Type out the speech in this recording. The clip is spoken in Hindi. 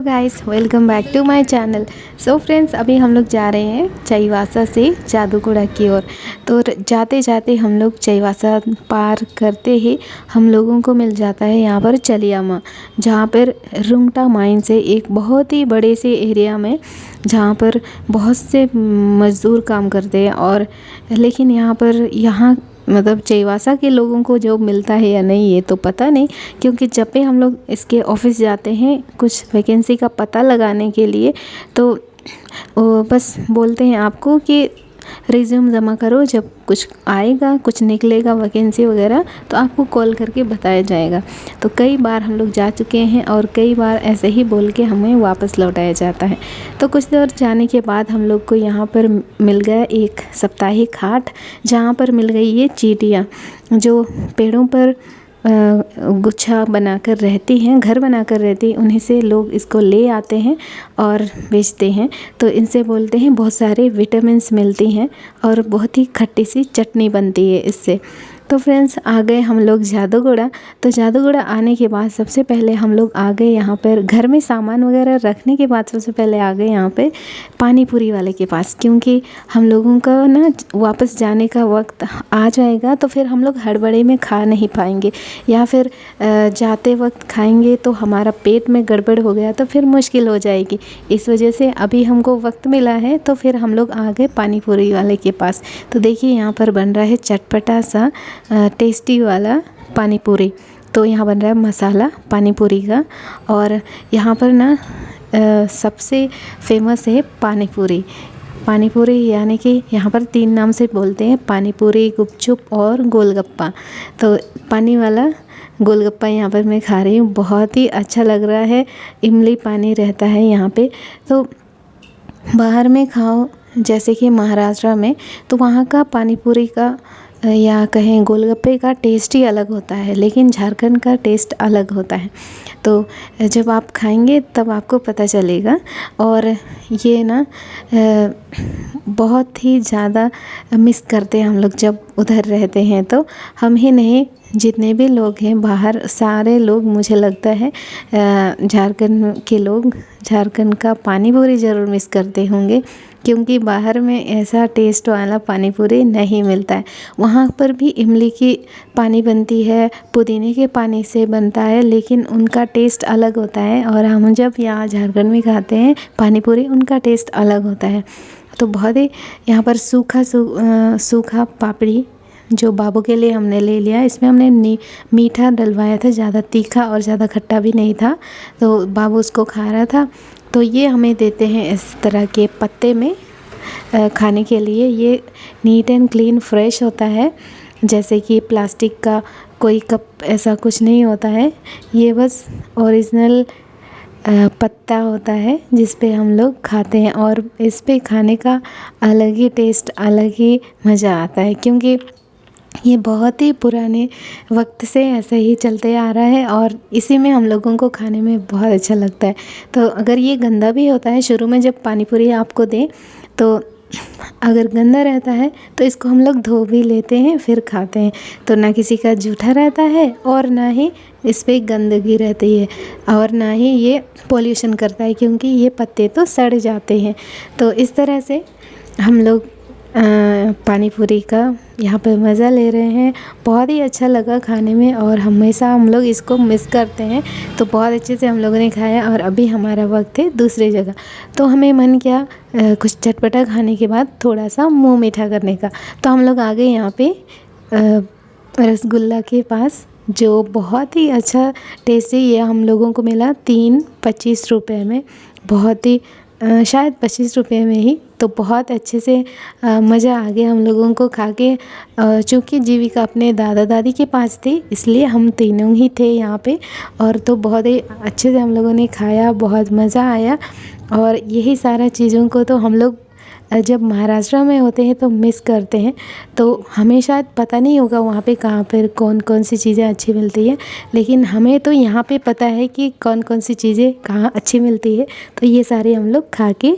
Guys welcome back to my channel. So friends, अभी हम लोग जा रहे हैं चाईबासा से जादूगोड़ा की ओर। तो जाते जाते हम लोग चाईबासा पार करते ही हम लोगों को मिल जाता है यहाँ पर चलियामा, जहाँ पर रुंगटा माइन से एक बहुत ही बड़े से एरिया में जहाँ पर बहुत से मज़दूर काम करते हैं। और लेकिन यहाँ मतलब चाईबासा के लोगों को जॉब मिलता है या नहीं ये तो पता नहीं, क्योंकि जब भी हम लोग इसके ऑफिस जाते हैं कुछ वैकेंसी का पता लगाने के लिए तो वो बस बोलते हैं आपको कि रिज्यूम जमा करो, जब कुछ आएगा कुछ निकलेगा वैकेंसी वगैरह तो आपको कॉल करके बताया जाएगा। तो कई बार हम लोग जा चुके हैं और कई बार ऐसे ही बोल के हमें वापस लौटाया जाता है। तो कुछ देर जाने के बाद हम लोग को यहाँ पर मिल गया एक साप्ताहिक हाट, जहाँ पर मिल गई ये चींटियाँ जो पेड़ों पर गुच्छा बनाकर रहती हैं, घर बनाकर रहती हैं। उन्हीं से लोग इसको ले आते हैं और बेचते हैं। तो इनसे बोलते हैं बहुत सारे विटामिन्स मिलती हैं और बहुत ही खट्टी सी चटनी बनती है इससे। तो फ्रेंड्स, आ गए हम लोग जादूगोड़ा। तो जादूगोड़ा आने के बाद सबसे पहले हम लोग आ गए यहाँ पर घर में सामान वगैरह रखने के बाद सबसे पहले आ गए यहाँ पे पानी पूरी वाले के पास, क्योंकि हम लोगों का ना वापस जाने का वक्त आ जाएगा तो फिर हम लोग हड़बड़ी में खा नहीं पाएंगे, या फिर जाते वक्त खाएंगे तो हमारा पेट में गड़बड़ हो गया तो फिर मुश्किल हो जाएगी। इस वजह से अभी हमको वक्त मिला है तो फिर हम लोग आ गए पानी पूरी वाले के पास। तो देखिए यहाँ पर बन रहा है चटपटा सा टेस्टी वाला पानी पूरी। तो यहाँ बन रहा है मसाला पानी पूरी का। और यहाँ पर ना सबसे फेमस है पानी पूरी। पानी पूरी यानी कि यहाँ पर 3 नाम से बोलते हैं, पानी पूरी, गुपचुप और गोलगप्पा। तो पानी वाला गोलगप्पा यहाँ पर मैं खा रही हूँ, बहुत ही अच्छा लग रहा है। इमली पानी रहता है यहाँ पे। तो बाहर में खाओ जैसे कि महाराष्ट्र में, तो वहाँ का पानी पूरी का या कहें गोलगप्पे का टेस्ट ही अलग होता है, लेकिन झारखंड का टेस्ट अलग होता है। तो जब आप खाएंगे तब आपको पता चलेगा। और ये ना बहुत ही ज़्यादा मिस करते हैं हम लोग जब उधर रहते हैं। तो हम ही नहीं, जितने भी लोग हैं बाहर, सारे लोग मुझे लगता है झारखंड के लोग झारखंड का पानी पूरी ज़रूर मिस करते होंगे, क्योंकि बाहर में ऐसा टेस्ट वाला पानी पूरी नहीं मिलता है। वहाँ पर भी इमली की पानी बनती है, पुदीने के पानी से बनता है, लेकिन उनका टेस्ट अलग होता है। और हम जब यहाँ झारखंड में खाते हैं पानी पूरी, उनका टेस्ट अलग होता है। तो बहुत ही यहाँ पर सूखा पापड़ी जो बाबू के लिए हमने ले लिया। इसमें हमने मीठा डलवाया था, ज़्यादा तीखा और ज़्यादा खट्टा भी नहीं था, तो बाबू उसको खा रहा था। तो ये हमें देते हैं इस तरह के पत्ते में खाने के लिए। ये नीट एंड क्लीन फ्रेश होता है, जैसे कि प्लास्टिक का कोई कप ऐसा कुछ नहीं होता है। ये बस ओरिजिनल पत्ता होता है जिस पे हम लोग खाते हैं, और इस पे खाने का अलग ही टेस्ट, अलग ही मज़ा आता है, क्योंकि ये बहुत ही पुराने वक्त से ऐसे ही चलते आ रहा है और इसी में हम लोगों को खाने में बहुत अच्छा लगता है। तो अगर ये गंदा भी होता है, शुरू में जब पानी पूरी आपको दें तो अगर गंदा रहता है तो इसको हम लोग धो भी लेते हैं फिर खाते हैं। तो ना किसी का जूठा रहता है और ना ही इस पर गंदगी रहती है, और ना ही ये पॉल्यूशन करता है, क्योंकि ये पत्ते तो सड़ जाते हैं। तो इस तरह से हम लोग पानी पूरी का यहाँ पे मज़ा ले रहे हैं। बहुत ही अच्छा लगा खाने में, और हमेशा हम लोग इसको मिस करते हैं। तो बहुत अच्छे से हम लोगों ने खाया, और अभी हमारा वक्त है दूसरी जगह। तो हमें मन किया कुछ चटपटा खाने के बाद थोड़ा सा मुंह मीठा करने का। तो हम लोग आ गए यहाँ पे रसगुल्ला के पास, जो बहुत ही अच्छा टेस्टी ये हम लोगों को मिला 25 रुपये में। बहुत ही शायद 25 रुपये में ही। तो बहुत अच्छे से मज़ा आ गया हम लोगों को खा के। चूँकि जीविका अपने दादा दादी के पास थी, इसलिए हम तीनों ही थे यहाँ पे। और तो बहुत ही अच्छे से हम लोगों ने खाया, बहुत मज़ा आया। और यही सारा चीज़ों को तो हम लोग जब महाराष्ट्र में होते हैं तो मिस करते हैं। तो हमें शायद पता नहीं होगा वहाँ पे कहाँ पर कौन कौन सी चीज़ें अच्छी मिलती है, लेकिन हमें तो यहाँ पे पता है कि कौन कौन सी चीज़ें कहाँ अच्छी मिलती है। तो ये सारे हम लोग खा के